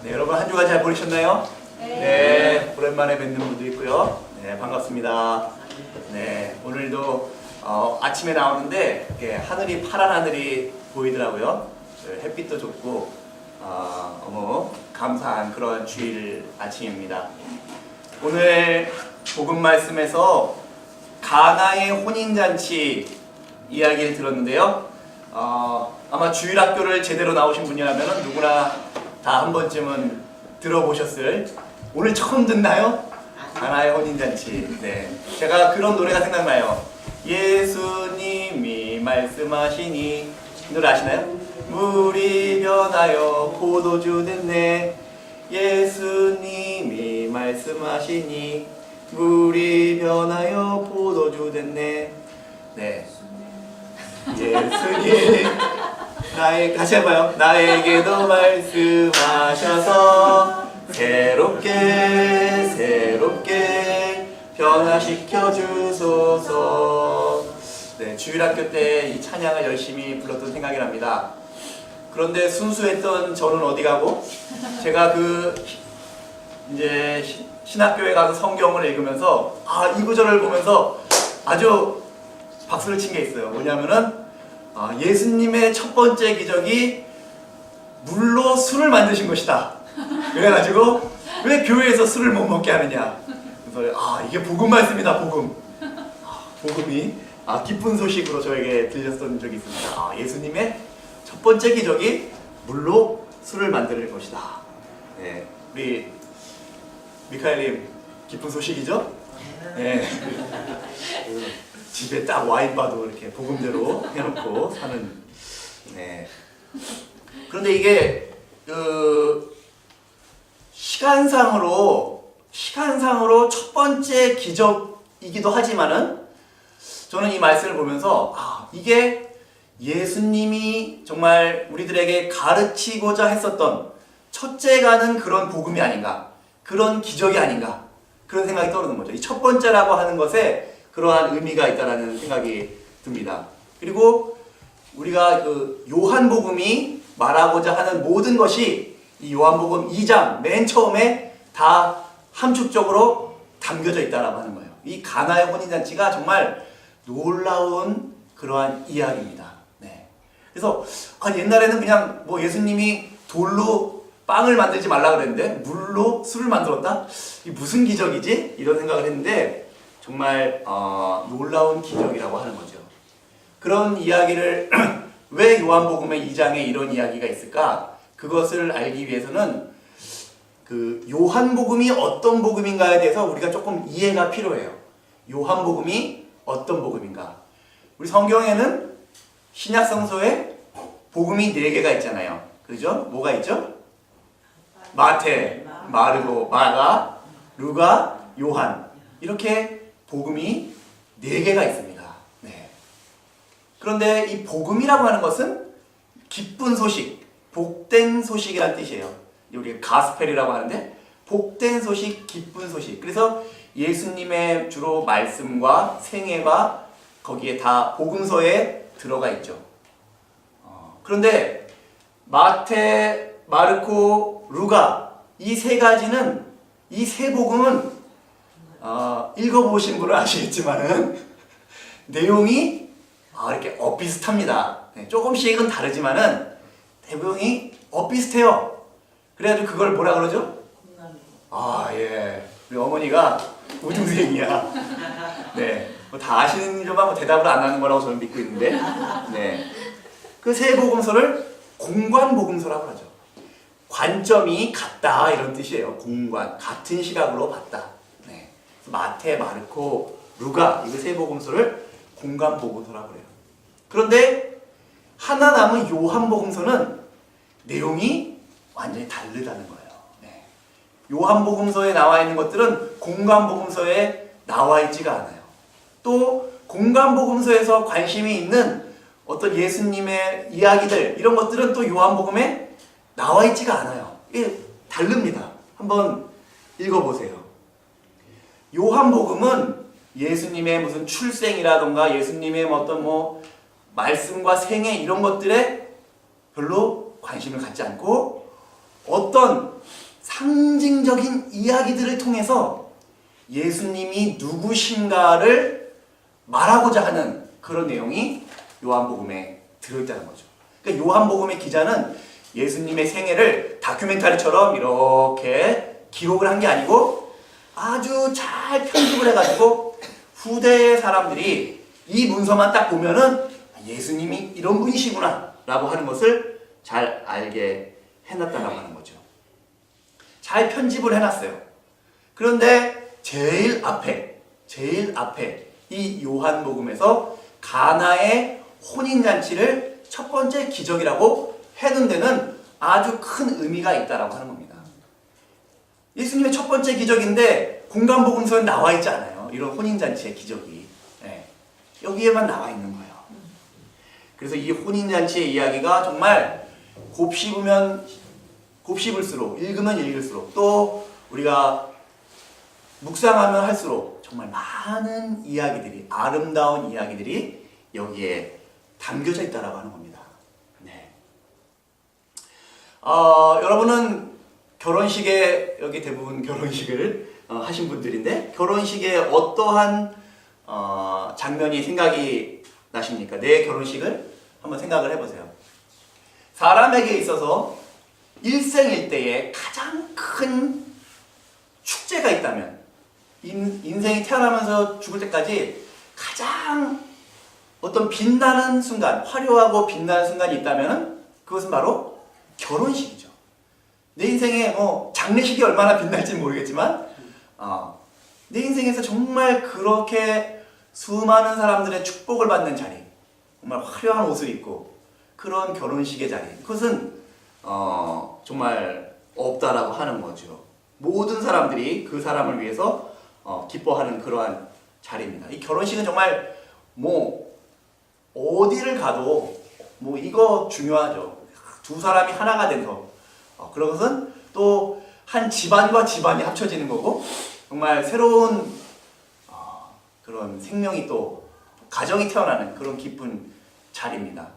네, 여러분 한 주간 잘 보내셨나요? 네, 오랜만에 뵙는 분도 있고요. 네, 반갑습니다. 네, 오늘도 아침에 나오는데 하늘이 파란 하늘이 보이더라고요. 햇빛도 좋고 너무 감사한 그런 주일 아침입니다. 오늘 복음 말씀에서 가나의 혼인잔치 이야기를 들었는데요. 아마 주일학교를 제대로 나오신 분이라면 누구나 다 한 번쯤은 들어보셨을, 오늘 처음 듣나요? 가나의 혼인잔치. 네, 제가 그런 노래가 생각나요. 예수님이 말씀하시니, 이 노래 아시나요? 물이 변하여 포도주 됐네. 예수님이 말씀하시니 물이 변하여 포도주 됐네. 네, 예수님 같이 해봐요. 나에게도 말씀하셔서 새롭게 변화시켜 주소서. 네, 주일학교 때 이 찬양을 열심히 불렀던 생각이 납니다. 그런데 순수했던 저는 어디 가고, 제가 이제 신학교에 가서 성경을 읽으면서 이 구절을 보면서 아주 박수를 친 게 있어요. 뭐냐면은 예수님의 첫 번째 기적이 물로 술을 만드신 것이다. 그래가지고 왜 교회에서 술을 못 먹게 하느냐. 그래서 이게 복음 말씀이다. 복음이 기쁜 소식으로 저에게 들렸던 적이 있습니다. 예수님의 첫 번째 기적이 물로 술을 만들 것이다. 네, 우리 미카엘님 기쁜 소식이죠? 네. 집에 딱 와인바도 이렇게 복음대로 해놓고 사는. 네. 그런데 이게 시간상으로 첫 번째 기적이기도 하지만은, 저는 이 말씀을 보면서 이게 예수님이 정말 우리들에게 가르치고자 했었던 첫째 가는 그런 복음이 아닌가, 그런 기적이 아닌가, 그런 생각이 떠오르는 거죠. 이 첫 번째라고 하는 것에 그러한 의미가 있다라는 생각이 듭니다. 그리고 우리가 요한복음이 말하고자 하는 모든 것이 이 요한복음 2장 맨 처음에 다 함축적으로 담겨져 있다라고 하는 거예요. 이 가나의 혼인잔치가 정말 놀라운 그러한 이야기입니다. 네. 그래서 옛날에는 그냥 예수님이 돌로 빵을 만들지 말라 그랬는데 물로 술을 만들었다? 이게 무슨 기적이지? 이런 생각을 했는데, 정말 놀라운 기적이라고 하는 거죠. 그런 이야기를 왜 요한복음의 2장에 이런 이야기가 있을까? 그것을 알기 위해서는 요한복음이 어떤 복음인가에 대해서 우리가 조금 이해가 필요해요. 요한복음이 어떤 복음인가? 우리 성경에는 신약성서에 복음이 4개가 있잖아요. 그죠? 뭐가 있죠? 마태, 마르고, 마가, 루가, 요한. 이렇게 복음이 4개가 있습니다. 네. 그런데 이 복음이라고 하는 것은 기쁜 소식, 복된 소식이라는 뜻이에요. 우리가 가스펠이라고 하는데, 복된 소식, 기쁜 소식. 그래서 예수님의 주로 말씀과 생애가 거기에 다 복음서에 들어가 있죠. 그런데 마태, 마르코, 루가, 이 세 가지는, 이 세 복음은 읽어보신 분은 아시겠지만은 내용이 이렇게 비슷합니다. 네, 조금씩은 다르지만은 대부분이 비슷해요. 그래가지고 그걸 뭐라 그러죠? 예. 우리 어머니가 우등생이야. 네. 다 아시는 점하고 대답을 안 하는 거라고 저는 믿고 있는데, 네. 그 세 복음서를 공관복음서라고 하죠. 관점이 같다, 이런 뜻이에요. 공관, 같은 시각으로 봤다. 네. 마태, 마르코, 루가, 이 세 복음서를 공관복음서라고 해요. 그런데 하나 남은 요한복음서는 내용이 완전히 다르다는 거예요. 네. 요한복음서에 나와 있는 것들은 공관복음서에 나와 있지가 않아요. 또 공관복음서에서 관심이 있는 어떤 예수님의 이야기들, 이런 것들은 또 요한복음에 나와 있지가 않아요. 이게 다릅니다. 한번 읽어보세요. 요한복음은 예수님의 무슨 출생이라던가 예수님의 어떤 말씀과 생애 이런 것들에 별로 관심을 갖지 않고, 어떤 어떤 상징적인 이야기들을 통해서 예수님이 누구신가를 말하고자 하는 그런 내용이 요한복음에 들어있다는 거죠. 그러니까 요한복음의 기자는 예수님의 생애를 다큐멘터리처럼 이렇게 기록을 한 게 아니고 아주 잘 편집을 해가지고 후대의 사람들이 이 문서만 딱 보면은 예수님이 이런 분이시구나 라고 하는 것을 잘 알게 해놨다라고 하는 거죠. 잘 편집을 해놨어요. 그런데 제일 앞에 이 요한복음에서 가나의 혼인잔치를 첫 번째 기적이라고 해놓은 데는 아주 큰 의미가 있다라고 하는 겁니다. 예수님의 첫 번째 기적인데 공간복음서에 나와 있지 않아요. 이런 혼인잔치의 기적이. 네. 여기에만 나와 있는 거예요. 그래서 이 혼인잔치의 이야기가 정말 곱씹을수록, 읽으면 읽을수록, 또 우리가 묵상하면 할수록 정말 많은 이야기들이, 아름다운 이야기들이 여기에 담겨져 있다라고 하는 겁니다. 네. 여러분은 결혼식에, 여기 대부분 결혼식을 하신 분들인데, 결혼식에 어떠한 장면이 생각이 나십니까? 내 결혼식을 한번 생각을 해보세요. 사람에게 있어서 일생일대에 가장 큰 축제가 있다면, 인생이 태어나면서 죽을 때까지 가장 어떤 빛나는 순간, 화려하고 빛나는 순간이 있다면 그것은 바로 결혼식이죠. 내 인생에 장례식이 얼마나 빛날지 모르겠지만 내 인생에서 정말 그렇게 수많은 사람들의 축복을 받는 자리, 정말 화려한 옷을 입고 그런 결혼식의 자리, 그것은 정말 없다라고 하는 거죠. 모든 사람들이 그 사람을 위해서 기뻐하는 그러한 자리입니다. 이 결혼식은 정말 어디를 가도 이거 중요하죠. 두 사람이 하나가 돼서 그런 것은 또 한 집안과 집안이 합쳐지는 거고, 정말 새로운 그런 생명이 또 가정이 태어나는 그런 기쁜 자리입니다.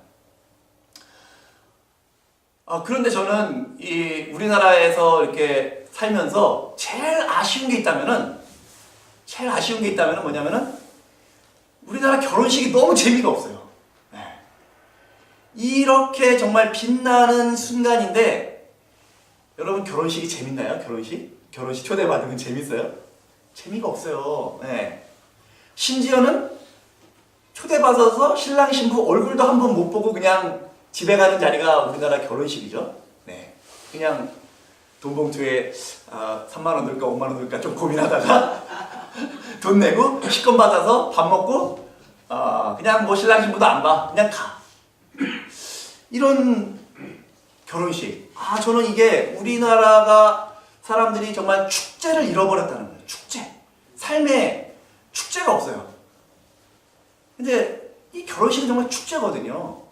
그런데 저는 이 우리나라에서 이렇게 살면서 제일 아쉬운 게 있다면은 뭐냐면은 우리나라 결혼식이 너무 재미가 없어요. 네. 이렇게 정말 빛나는 순간인데, 여러분 결혼식이 재밌나요? 결혼식 초대받으면 재밌어요? 재미가 없어요. 네. 심지어는 초대받아서 신랑 신부 얼굴도 한번 못 보고 그냥 집에 가는 자리가 우리나라 결혼식이죠. 네. 그냥 돈 봉투에 3만 원 넣을까 5만 원 넣을까 좀 고민하다가 돈 내고 식권 받아서 밥 먹고 그냥 신랑 신부도 안 봐. 그냥 가. 이런 결혼식. 저는 이게 우리나라가 사람들이 정말 축제를 잃어버렸다는 거예요. 축제. 삶에 축제가 없어요. 근데 이 결혼식은 정말 축제거든요.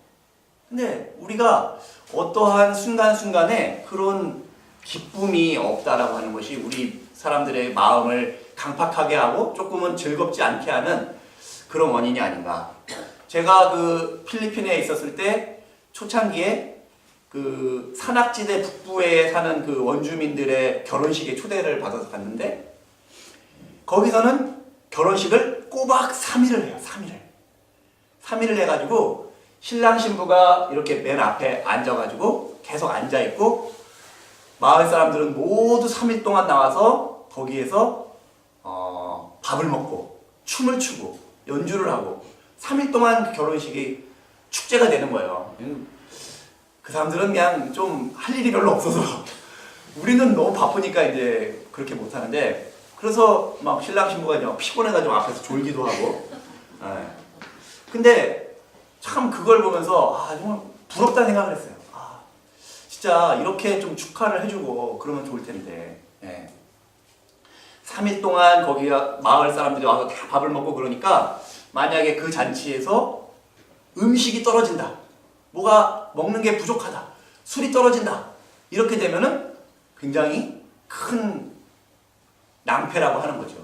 근데 우리가 어떠한 순간순간에 그런 기쁨이 없다라고 하는 것이 우리 사람들의 마음을 강팍하게 하고 조금은 즐겁지 않게 하는 그런 원인이 아닌가. 제가 그 필리핀에 있었을 때 초창기에 그 산악지대 북부에 사는 그 원주민들의 결혼식에 초대를 받아서 갔는데, 거기서는 결혼식을 꼬박 3일을 해요. 3일을 해가지고 신랑 신부가 이렇게 맨 앞에 앉아가지고 계속 앉아있고, 마을 사람들은 모두 3일 동안 나와서 거기에서 밥을 먹고 춤을 추고 연주를 하고 3일 동안 그 결혼식이 축제가 되는 거예요. 그 사람들은 그냥 좀 할 일이 별로 없어서 우리는 너무 바쁘니까 이제 그렇게 못하는데, 그래서 막 신랑 신부가 그냥 피곤해가지고 앞에서 졸기도 하고. 근데 참 그걸 보면서 정말 부럽다는 생각을 했어요. 진짜 이렇게 좀 축하를 해주고 그러면 좋을 텐데. 3일 동안 거기가 마을 사람들이 와서 다 밥을 먹고 그러니까, 만약에 그 잔치에서 음식이 떨어진다, 뭐가 먹는 게 부족하다, 술이 떨어진다, 이렇게 되면은 굉장히 큰 낭패라고 하는 거죠.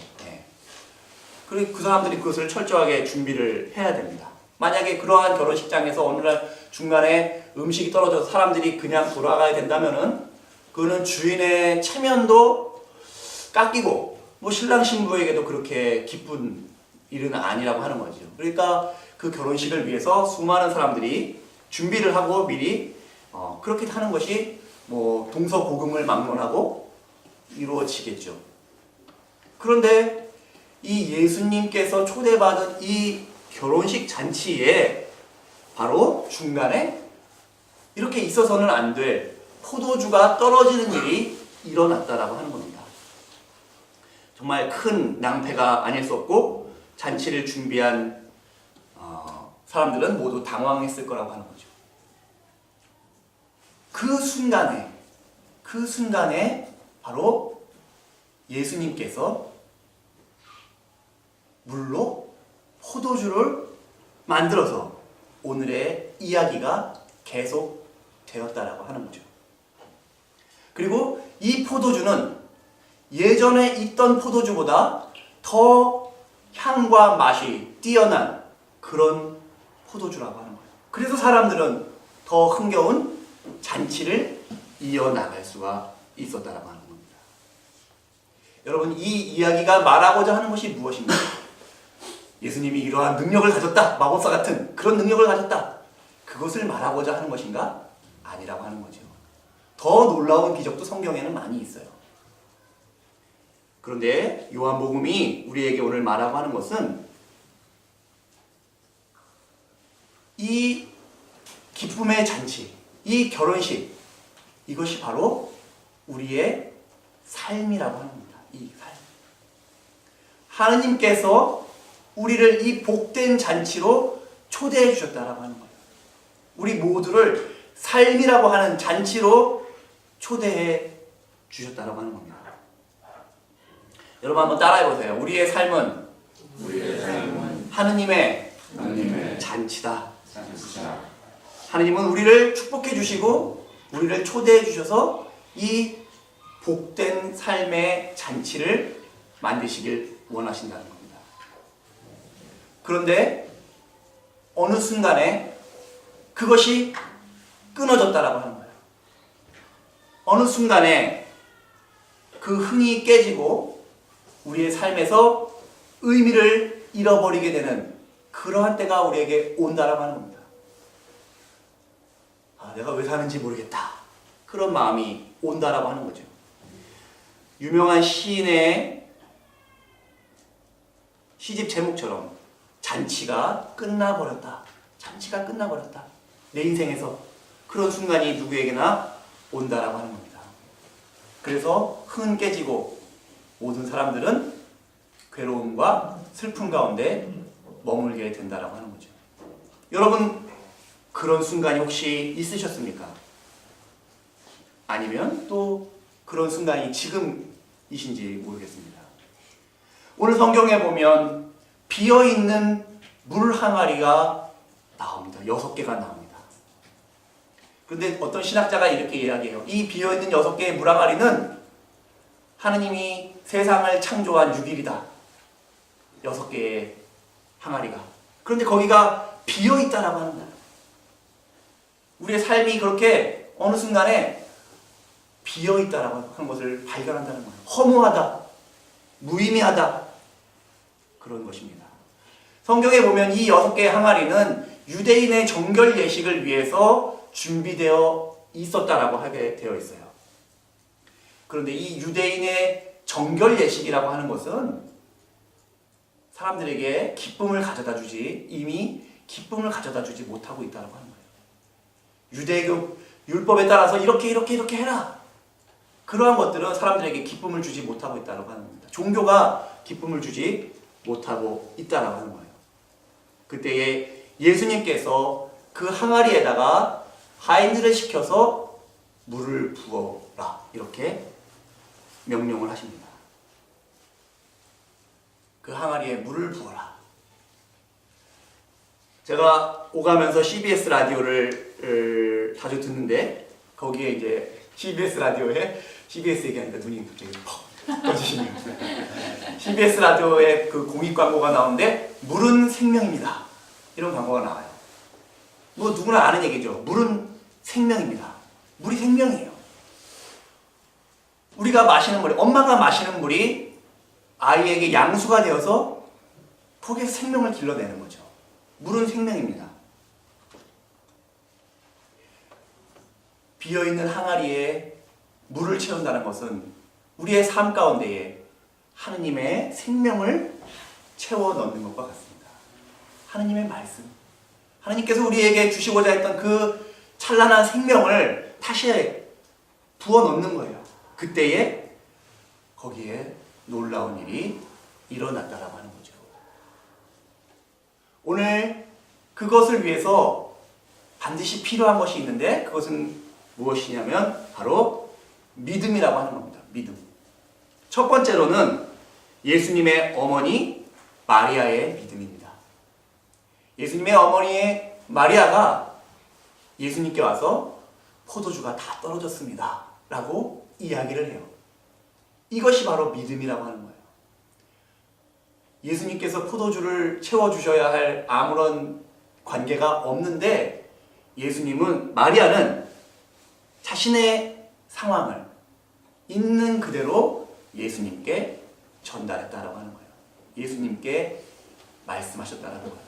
그리고 그 사람들이 그것을 철저하게 준비를 해야 됩니다. 만약에 그러한 결혼식장에서 어느 날 중간에 음식이 떨어져서 사람들이 그냥 돌아가야 된다면은 그거는 주인의 체면도 깎이고 뭐 신랑 신부에게도 그렇게 기쁜 일은 아니라고 하는 거죠. 그러니까 그 결혼식을 위해서 수많은 사람들이 준비를 하고 미리 그렇게 하는 것이 뭐 동서고금을 막론하고 이루어지겠죠. 그런데 이 예수님께서 초대받은 이 결혼식 잔치에 바로 중간에 이렇게 있어서는 안 될 포도주가 떨어지는 일이 일어났다라고 하는 겁니다. 정말 큰 낭패가 아닐 수 없고 잔치를 준비한 사람들은 모두 당황했을 거라고 하는 거죠. 그 순간에 바로 예수님께서 물로 포도주를 만들어서 오늘의 이야기가 계속 되었다라고 하는 거죠. 그리고 이 포도주는 예전에 있던 포도주보다 더 향과 맛이 뛰어난 그런 포도주라고 하는 거예요. 그래서 사람들은 더 흥겨운 잔치를 이어나갈 수가 있었다라고 하는 겁니다. 여러분, 이 이야기가 말하고자 하는 것이 무엇인가요? 예수님이 이러한 능력을 가졌다, 마법사 같은 그런 능력을 가졌다, 그것을 말하고자 하는 것인가? 아니라고 하는 거죠. 더 놀라운 기적도 성경에는 많이 있어요. 그런데 요한복음이 우리에게 오늘 말하고 하는 것은 이 기쁨의 잔치, 이 결혼식, 이것이 바로 우리의 삶이라고 하는 겁니다. 이 삶. 하느님께서 우리를 이 복된 잔치로 초대해 주셨다라고 하는 거예요. 우리 모두를 삶이라고 하는 잔치로 초대해 주셨다라고 하는 겁니다. 여러분 한번 따라해 보세요. 우리의 삶은 하느님의 잔치다. 하느님은 우리를 축복해 주시고 우리를 초대해 주셔서 이 복된 삶의 잔치를 만드시길 원하신다는 겁니다. 그런데 어느 순간에 그것이 끊어졌다라고 하는 거예요. 어느 순간에 그 흥이 깨지고 우리의 삶에서 의미를 잃어버리게 되는 그러한 때가 우리에게 온다라고 하는 겁니다. 내가 왜 사는지 모르겠다, 그런 마음이 온다라고 하는 거죠. 유명한 시인의 시집 제목처럼 잔치가 끝나버렸다. 잔치가 끝나버렸다. 내 인생에서 그런 순간이 누구에게나 온다라고 하는 겁니다. 그래서 흥은 깨지고 모든 사람들은 괴로움과 슬픔 가운데 머물게 된다라고 하는 거죠. 여러분, 그런 순간이 혹시 있으셨습니까? 아니면 또 그런 순간이 지금이신지 모르겠습니다. 오늘 성경에 보면 비어있는 물 항아리가 나옵니다. 6개가 나옵니다. 그런데 어떤 신학자가 이렇게 이야기해요. 이 비어있는 6개의 물 항아리는 하느님이 세상을 창조한 6일이다. 6개의 항아리가. 그런데 거기가 비어있다라고 하는 거예요. 우리의 삶이 그렇게 어느 순간에 비어있다라고 하는 것을 발견한다는 거예요. 허무하다, 무의미하다, 그런 것입니다. 성경에 보면 이 6개의 항아리는 유대인의 정결 예식을 위해서 준비되어 있었다라고 하게 되어 있어요. 그런데 이 유대인의 정결 예식이라고 하는 것은 사람들에게 기쁨을 가져다 주지, 이미 기쁨을 가져다 주지 못하고 있다고 하는 거예요. 유대교 율법에 따라서 이렇게 해라, 그러한 것들은 사람들에게 기쁨을 주지 못하고 있다고 하는 겁니다. 종교가 기쁨을 주지 못하고 있다고 하는 거예요. 그때에 예수님께서 그 항아리에다가 하인들을 시켜서 물을 부어라, 이렇게 명령을 하십니다. 그 항아리에 물을 부어라. 제가 오가면서 CBS 라디오를 자주 듣는데, 거기에 이제 CBS 라디오에 CBS 얘기하니까 눈이 갑자기 퍽 떠지시네요. CBS 라디오에 그 공익 광고가 나오는데 물은 생명입니다, 이런 광고가 나와요. 뭐 누구나 아는 얘기죠. 물은 생명입니다. 물이 생명이에요. 우리가 마시는 물이, 엄마가 마시는 물이 아이에게 양수가 되어서 거기에서 생명을 길러내는 거죠. 물은 생명입니다. 비어있는 항아리에 물을 채운다는 것은 우리의 삶 가운데에 하느님의 생명을 채워 넣는 것과 같습니다. 하느님의 말씀, 하느님께서 우리에게 주시고자 했던 그 찬란한 생명을 다시 부어 넣는 거예요. 그때에 거기에 놀라운 일이 일어났다라고 하는 거죠. 오늘 그것을 위해서 반드시 필요한 것이 있는데 그것은 무엇이냐면 바로 믿음이라고 하는 겁니다. 믿음. 첫 번째로는 예수님의 어머니 마리아의 믿음입니다. 예수님의 어머니의 마리아가 예수님께 와서 포도주가 다 떨어졌습니다 라고 이야기를 해요. 이것이 바로 믿음이라고 하는 거예요. 예수님께서 포도주를 채워주셔야 할 아무런 관계가 없는데 예수님은, 마리아는 자신의 상황을 있는 그대로 예수님께 전달했다라고 하는 거예요. 예수님께 말씀하셨다라는 거예요.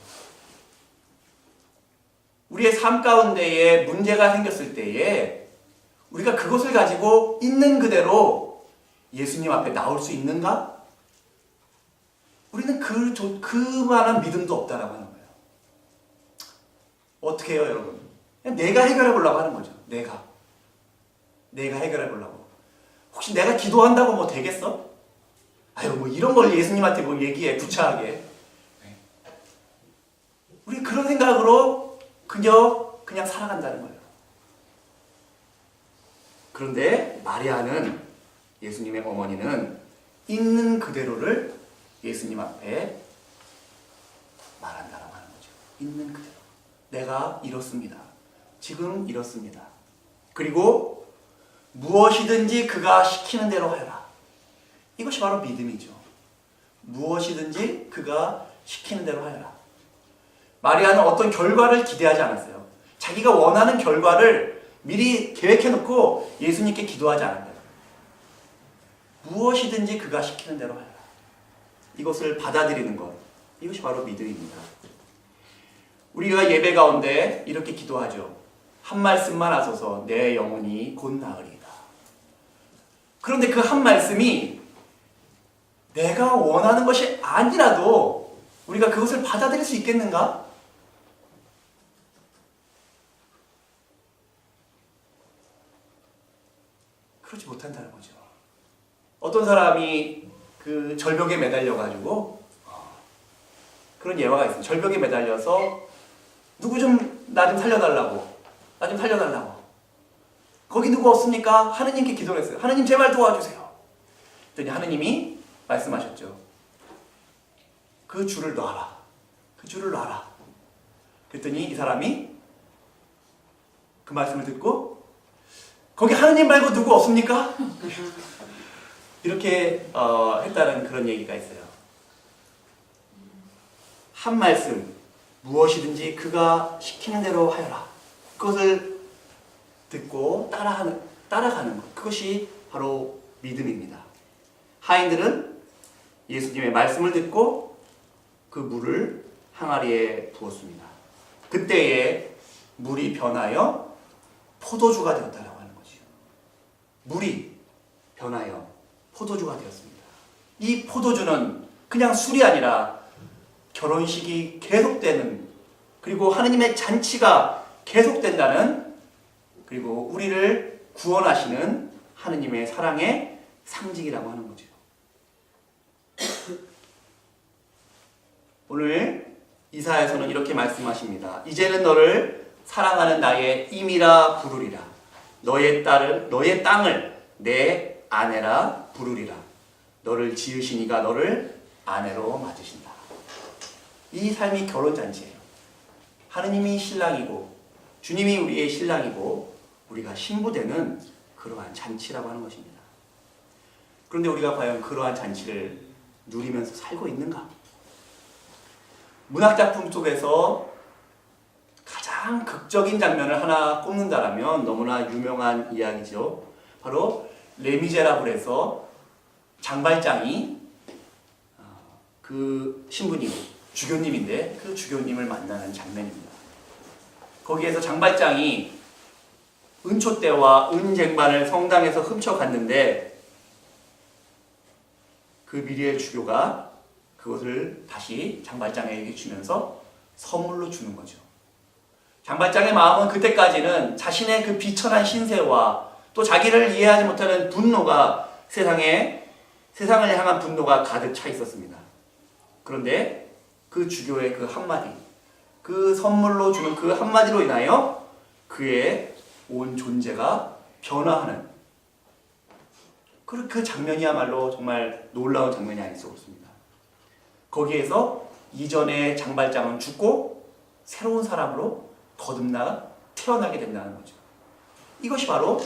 우리의 삶 가운데에 문제가 생겼을 때에 우리가 그것을 가지고 있는 그대로 예수님 앞에 나올 수 있는가? 우리는 그만한 믿음도 없다라고 하는 거예요. 어떻게 해요, 여러분? 그냥 내가 해결해 보려고 하는 거죠. 내가 해결해 보려고. 혹시 내가 기도한다고 뭐 되겠어? 아유, 뭐 이런 걸 예수님한테 뭐 얘기해, 구차하게. 우리 그런 생각으로 그냥 살아간다는 거예요. 그런데 마리아는, 예수님의 어머니는 있는 그대로를 예수님 앞에 말한다라고 하는 거죠. 있는 그대로. 내가 이렇습니다. 지금 이렇습니다. 그리고 무엇이든지 그가 시키는 대로 하여라. 이것이 바로 믿음이죠. 무엇이든지 그가 시키는 대로 하여라. 마리아는 어떤 결과를 기대하지 않았어요. 자기가 원하는 결과를 미리 계획해놓고 예수님께 기도하지 않았어요. 무엇이든지 그가 시키는 대로 하여라. 이것을 받아들이는 것, 이것이 바로 믿음입니다. 우리가 예배 가운데 이렇게 기도하죠. 한 말씀만 하소서 내 영혼이 곧 나으리이다. 그런데 그 한 말씀이 내가 원하는 것이 아니라도 우리가 그것을 받아들일 수 있겠는가? 그렇지 못한다는 거죠. 어떤 사람이 그 절벽에 매달려가지고 그런 예화가 있어요. 절벽에 매달려서 누구 좀 나 좀 살려달라고, 나 좀 살려달라고. 거기 누구 없습니까? 하느님께 기도를 했어요. 하느님 제발 도와주세요. 그랬더니 하느님이 말씀하셨죠. 그 줄을 놔라. 그 줄을 놔라. 그랬더니 이 사람이 그 말씀을 듣고 거기 하느님 말고 누구 없습니까? 이렇게 했다는 그런 얘기가 있어요. 한 말씀, 무엇이든지 그가 시키는 대로 하여라. 그것을 듣고 따라가는 것. 그것이 바로 믿음입니다. 하인들은 예수님의 말씀을 듣고 그 물을 항아리에 부었습니다. 그때에 물이 변하여 포도주가 되었다고 하는 거죠. 물이 변하여 포도주가 되었습니다. 이 포도주는 그냥 술이 아니라 결혼식이 계속되는, 그리고 하느님의 잔치가 계속된다는, 그리고 우리를 구원하시는 하느님의 사랑의 상징이라고 하는 거죠. 오늘 이사야서는 이렇게 말씀하십니다. 이제는 너를 사랑하는 나의 임이라 부르리라. 너의 땅을 내 아내라 부르리라. 너를 지으신 이가 너를 아내로 맞으신다. 이 삶이 결혼잔치예요. 하느님이 신랑이고 주님이 우리의 신랑이고 우리가 신부되는 그러한 잔치라고 하는 것입니다. 그런데 우리가 과연 그러한 잔치를 누리면서 살고 있는가? 문학작품 속에서 가장 극적인 장면을 하나 꼽는다라면 너무나 유명한 이야기죠. 바로 레미제라블에서 장발장이 그 신부님, 주교님인데 그 주교님을 만나는 장면입니다. 거기에서 장발장이 은초대와 은쟁반을 성당에서 훔쳐갔는데 그 미리의 주교가 그것을 다시 장발장에게 주면서 선물로 주는 거죠. 장발장의 마음은 그때까지는 자신의 그 비천한 신세와 또 자기를 이해하지 못하는 분노가 세상을 향한 분노가 가득 차 있었습니다. 그런데 그 주교의 그 한마디, 그 선물로 주는 그 한마디로 인하여 그의 온 존재가 변화하는 그 장면이야말로 정말 놀라운 장면이 아닐 수 없습니다. 거기에서 이전의 장발장은 죽고 새로운 사람으로 거듭나 태어나게 된다는 거죠. 이것이 바로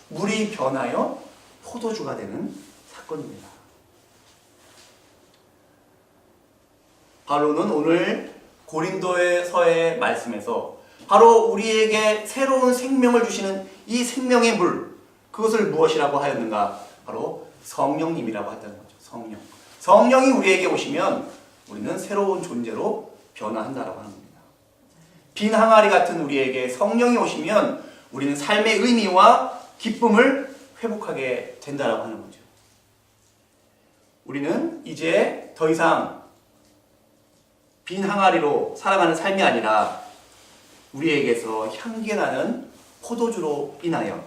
물이 변하여 포도주가 되는 사건입니다. 바로는 오늘 고린도서의 말씀에서 바로 우리에게 새로운 생명을 주시는 이 생명의 물, 그것을 무엇이라고 하였는가? 바로 성령님이라고 한다는 거죠. 성령. 성령이 우리에게 오시면 우리는 새로운 존재로 변화한다라고 하는 겁니다. 빈 항아리 같은 우리에게 성령이 오시면 우리는 삶의 의미와 기쁨을 회복하게 된다라고 하는 거죠. 우리는 이제 더 이상 빈 항아리로 살아가는 삶이 아니라 우리에게서 향기 나는 포도주로 인하여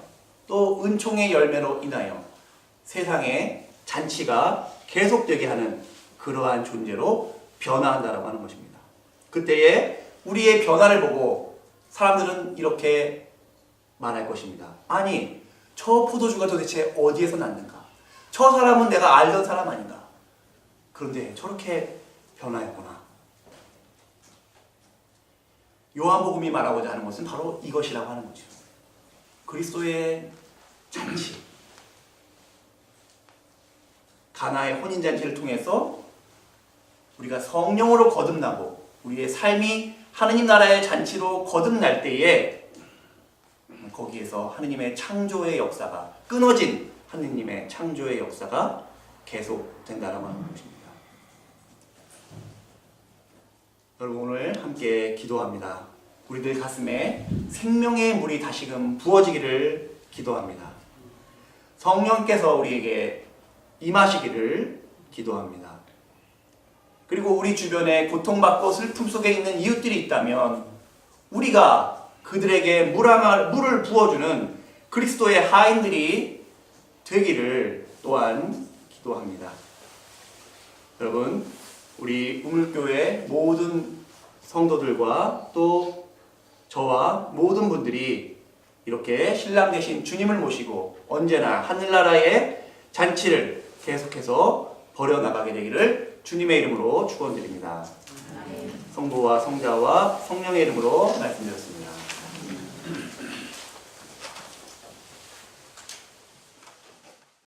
또 은총의 열매로 인하여 세상의 잔치가 계속되게 하는 그러한 존재로 변화한다라고 하는 것입니다. 그때에 우리의 변화를 보고 사람들은 이렇게 말할 것입니다. 아니, 저 포도주가 도대체 어디에서 났는가? 저 사람은 내가 알던 사람 아닌가? 그런데 저렇게 변화했구나. 요한복음이 말하고자 하는 것은 바로 이것이라고 하는 거죠. 그리스도의 잔치, 가나의 혼인잔치를 통해서 우리가 성령으로 거듭나고 우리의 삶이 하느님 나라의 잔치로 거듭날 때에 거기에서 하느님의 창조의 역사가, 끊어진 하느님의 창조의 역사가 계속된다라고 하는 것입니다. 여러분, 오늘 함께 기도합니다. 우리들 가슴에 생명의 물이 다시금 부어지기를 기도합니다. 성령께서 우리에게 임하시기를 기도합니다. 그리고 우리 주변에 고통받고 슬픔 속에 있는 이웃들이 있다면 우리가 그들에게 물을 부어주는 그리스도의 하인들이 되기를 또한 기도합니다. 여러분, 우리 우물교회 모든 성도들과 또 저와 모든 분들이 이렇게 신랑 되신 주님을 모시고 언제나 하늘나라의 잔치를 계속해서 벌여나가게 되기를 주님의 이름으로 축원드립니다. 성부와 성자와 성령의 이름으로 말씀드렸습니다.